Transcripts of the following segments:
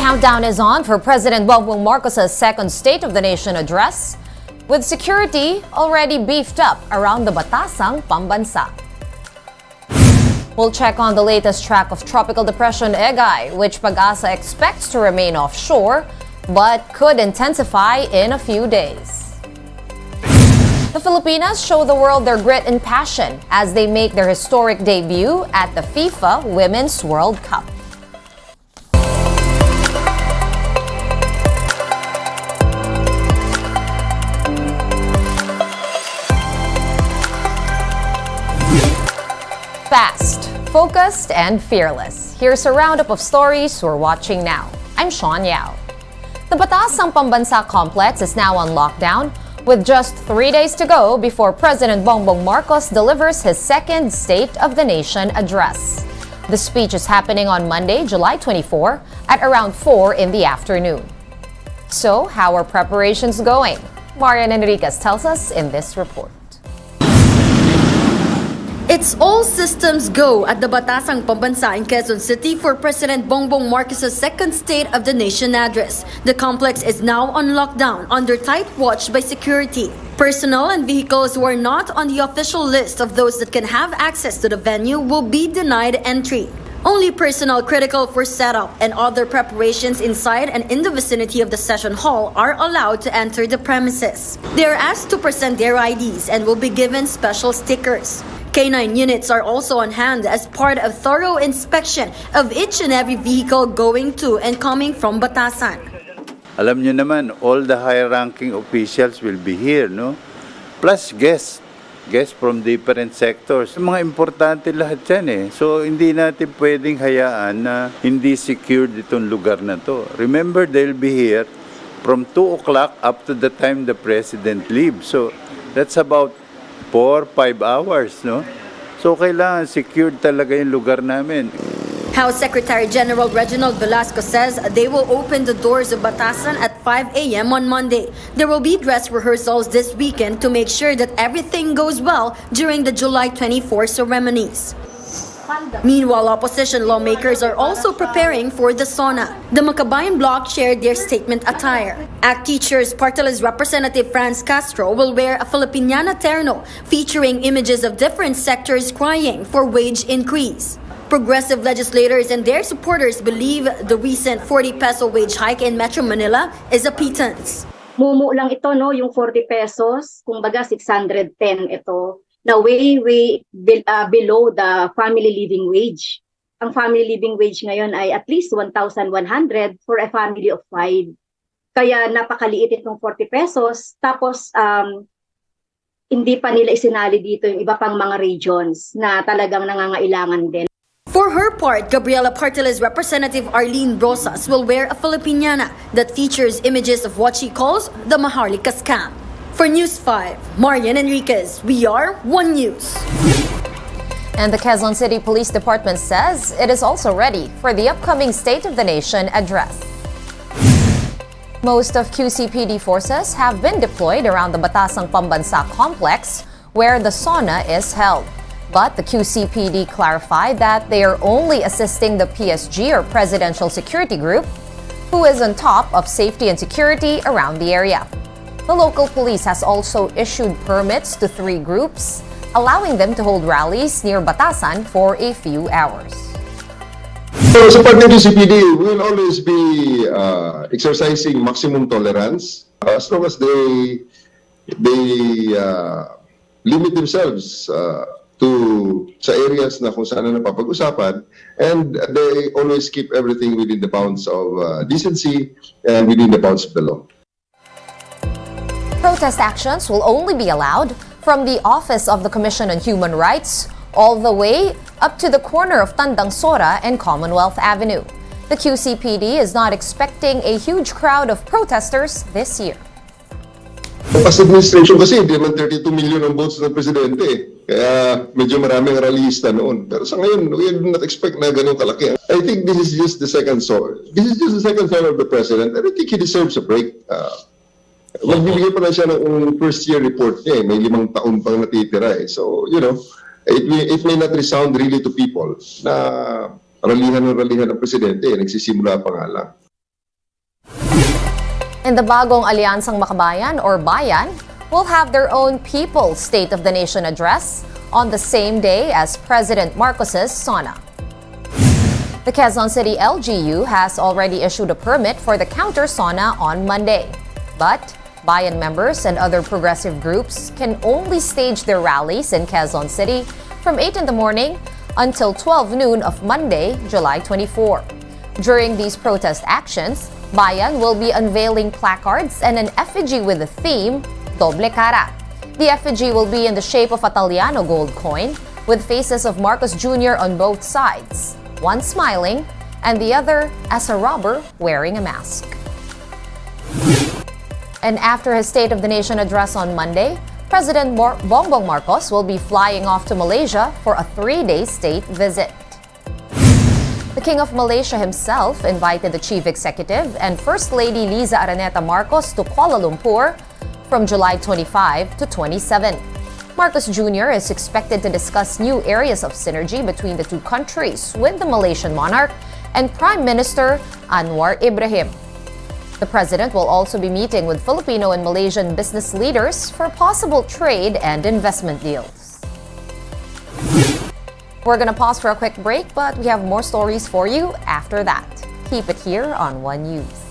countdown is on for President Bongbong Marcos' second State of the Nation address, with security already beefed up around the Batasang Pambansa. We'll check on the latest track of Tropical Depression Egay, which PAGASA expects to remain offshore but could intensify in a few days. The Filipinas show the world their grit and passion as they make their historic debut at the FIFA Women's World Cup. Fast, focused, and fearless. Here's a roundup of stories we're watching now. I'm Sean Yao. The Batasang Pambansa complex is now on lockdown, with just 3 days to go before President Bongbong Marcos delivers his second State of the Nation address. The speech is happening on Monday, July 24, at around 4 in the afternoon. So, how are preparations going? Marian Enriquez tells us in this report. It's all systems go at the Batasang Pambansa in Quezon City for President Bongbong Marcos' second State of the Nation address. The complex is now on lockdown under tight watch by security. Personnel and vehicles who are not on the official list of those that can have access to the venue will be denied entry. Only personnel critical for setup and other preparations inside and in the vicinity of the session hall are allowed to enter the premises. They are asked to present their IDs and will be given special stickers. K9 units are also on hand as part of thorough inspection of each and every vehicle going to and coming from Batasan. Alam nyo naman, all the high-ranking officials will be here, no? Plus guests from different sectors. Mga importante lahat yan eh. So hindi natin pwedeng hayaan na hindi secured itong lugar na to. Remember, they'll be here from 2 o'clock up to the time the President leaves. So that's about 4-5 hours, no? So kailangan secured talaga yung lugar namin. House Secretary General Reginald Velasco says they will open the doors of Batasan at 5 a.m. on Monday. There will be dress rehearsals this weekend to make sure that everything goes well during the July 24 ceremonies. Meanwhile, opposition lawmakers are also preparing for the SONA. The Makabayan bloc shared their statement attire. ACT Teachers Party List Representative Franz Castro will wear a Filipiniana terno featuring images of different sectors crying for wage increase. Progressive legislators and their supporters believe the recent 40 peso wage hike in Metro Manila is a pittance. Mumu lang ito, no, yung 40 pesos, kumbaga 610 ito, na way below the family living wage. Ang family living wage ngayon ay at least 1,100 for a family of 5. Kaya napakaliit itong 40 pesos. Tapos hindi pa nila isinali dito yung iba pang mga regions na talagang nangangailangan din. For her part, Gabriela Partiles Representative Arlene Rosas will wear a Filipiniana that features images of what she calls the Maharlika scam. For News 5, Marian Enriquez, we are One News. And the Quezon City Police Department says it is also ready for the upcoming State of the Nation address. Most of QCPD forces have been deployed around the Batasang Pambansa complex where the SONA is held. But the QCPD clarified that they are only assisting the PSG or Presidential Security Group, who is on top of safety and security around the area. The local police has also issued permits to 3 groups, allowing them to hold rallies near Batasan for a few hours. So, sa part ng QCPD, we will always be exercising maximum tolerance as long as they limit themselves to sa areas na kung saan na napapag-usapan, and they always keep everything within the bounds of decency and within the bounds of the law. Protest actions will only be allowed from the Office of the Commission on Human Rights all the way up to the corner of Tandang Sora and Commonwealth Avenue. The QCPD is not expecting a huge crowd of protesters this year. As administration kasi, hindi naman 32 million ang votes ng presidente. Kaya medyo maraming rallyista noon. Pero sa ngayon, we do not expect na ganun kalaki. I think this is just the second song. This is just the second song of the president. And I think he deserves a break. Magbibigay pa na siya ng first year report niya. May 5 taon pang natitira eh. So, you know, it may not resound really to people na rallihan ng presidente. Nagsisimula pa nga lang. In the bagong Alyansang Makabayan or Bayan will have their own People's State of the Nation address on the same day as President Marcos's SONA. The Quezon City LGU has already issued a permit for the counter SONA on Monday. But Bayan members and other progressive groups can only stage their rallies in Quezon City from 8 in the morning until 12 noon of Monday, July 24. During these protest actions, Bayan will be unveiling placards and an effigy with the theme, Doble Cara. The effigy will be in the shape of a Italiano gold coin with faces of Marcos Jr. on both sides, one smiling and the other as a robber wearing a mask. And after his State of the Nation address on Monday, President Bongbong Marcos will be flying off to Malaysia for a 3-day state visit. The King of Malaysia himself invited the Chief Executive and First Lady Liza Araneta Marcos to Kuala Lumpur from July 25 to 27. Marcos Jr. is expected to discuss new areas of synergy between the two countries with the Malaysian monarch and Prime Minister Anwar Ibrahim. The president will also be meeting with Filipino and Malaysian business leaders for possible trade and investment deals. We're going to pause for a quick break, but we have more stories for you after that. Keep it here on One News.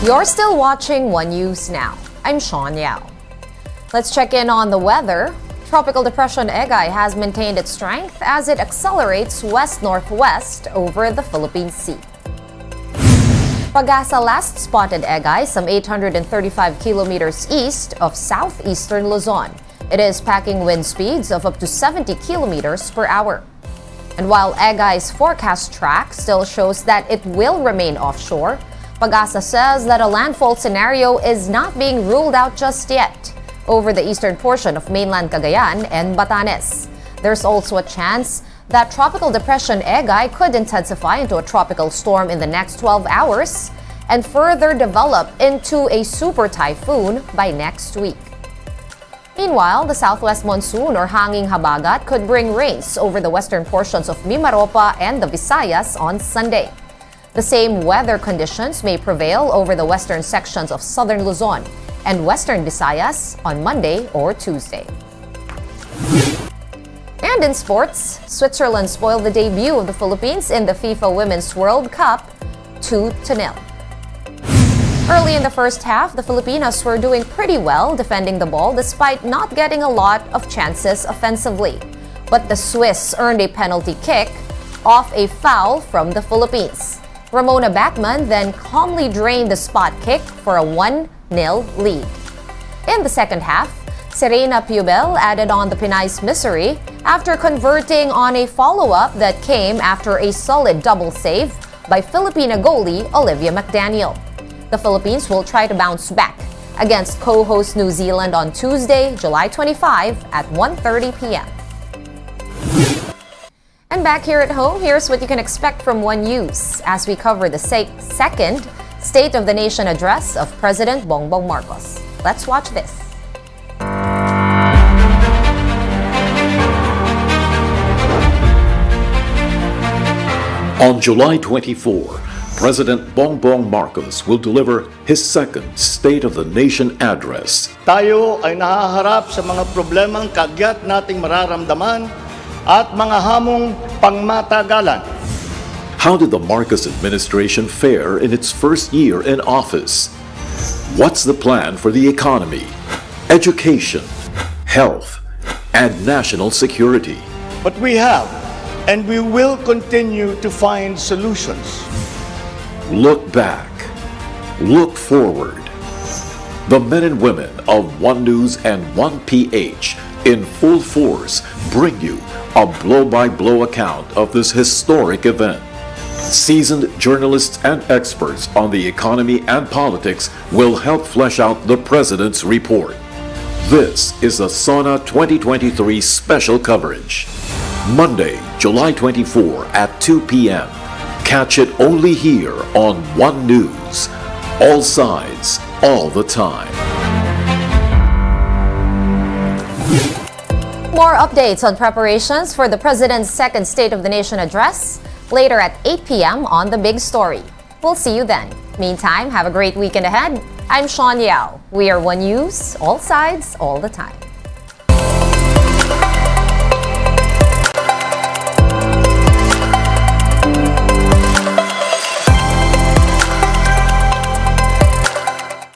You're still watching One News Now. I'm Sean Yao. Let's check in on the weather. Tropical Depression Egay has maintained its strength as it accelerates west-northwest over the Philippine Sea. PAGASA last spotted Egay some 835 kilometers east of southeastern Luzon. It is packing wind speeds of up to 70 kilometers per hour. And while Egay's forecast track still shows that it will remain offshore, PAGASA says that a landfall scenario is not being ruled out just yet over the eastern portion of mainland Cagayan and Batanes. There's also a chance that Tropical Depression Egay could intensify into a tropical storm in the next 12 hours and further develop into a super typhoon by next week. Meanwhile, the southwest monsoon or hanging habagat could bring rains over the western portions of Mimaropa and the Visayas on Sunday. The same weather conditions may prevail over the western sections of southern Luzon and western Visayas on Monday or Tuesday. And in sports, Switzerland spoiled the debut of the Philippines in the FIFA Women's World Cup 2-0. Early in the first half, the Filipinas were doing pretty well defending the ball despite not getting a lot of chances offensively. But the Swiss earned a penalty kick off a foul from the Philippines. Ramona Bachmann then calmly drained the spot kick for a 1-0 lead. In the second half, Serena Piubel added on the Pinay's misery after converting on a follow-up that came after a solid double save by Filipina goalie Olivia McDaniel. The Philippines will try to bounce back against co-host New Zealand on Tuesday, July 25 at 1:30 p.m. And back here at home, here's what you can expect from One News as we cover the second State of the Nation address of President Bongbong Marcos. Let's watch this. On July 24, President Bongbong Marcos will deliver his second State of the Nation address. Tayo ay nahaharap sa mga problemang kagyat nating mararamdaman at mga hamong pangmatagalan. How did the Marcos administration fare in its first year in office? What's the plan for the economy, education, health, and national security? But we have and we will continue to find solutions. Look back. Look forward. The men and women of One News and One PH in full force bring you a blow-by-blow account of this historic event. Seasoned journalists and experts on the economy and politics will help flesh out the President's report. This is the SONA 2023 special coverage. Monday, July 24 at 2 p.m. Catch it only here on One News. All sides, all the time. More updates on preparations for the President's second State of the Nation address later at 8 p.m. on The Big Story. We'll see you then. Meantime, have a great weekend ahead. I'm Sean Yao. We are One News, all sides, all the time.